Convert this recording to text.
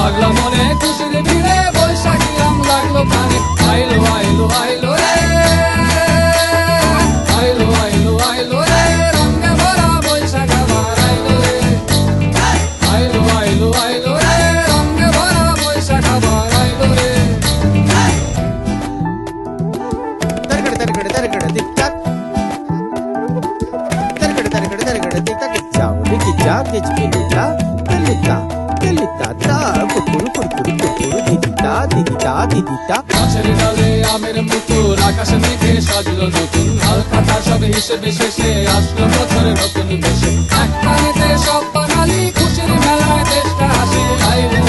পাগলা মনে খুশির ভিড়ে বৈশাখী রং লাগলো প্রাণে। আইলো আইলো আইলো রে, আইলো আইলো আইলো রে, রঙে ভরা বৈশাখ আবার আইলো রে। আইলো আইলো আইলো রে, রঙে ভরা বৈশাখ আবার আইলো রে। Targada targada targada tic tac. Targada targada targada tic tac. Ciao, Ricky ciao, che ci vedi? Delita ta, kurkuru kurkuru kurkuru didita. গাছের ডালে আমের মুকুর, আকাশে মেঘে সাজলো নতুন, হালখাতা সব হিসেবে শেষে আসলো বছরের নতুন বেশে। এক প্রাণীতে সব বাঙালি খুশির মেলায় দেশটা হাসে। আইলো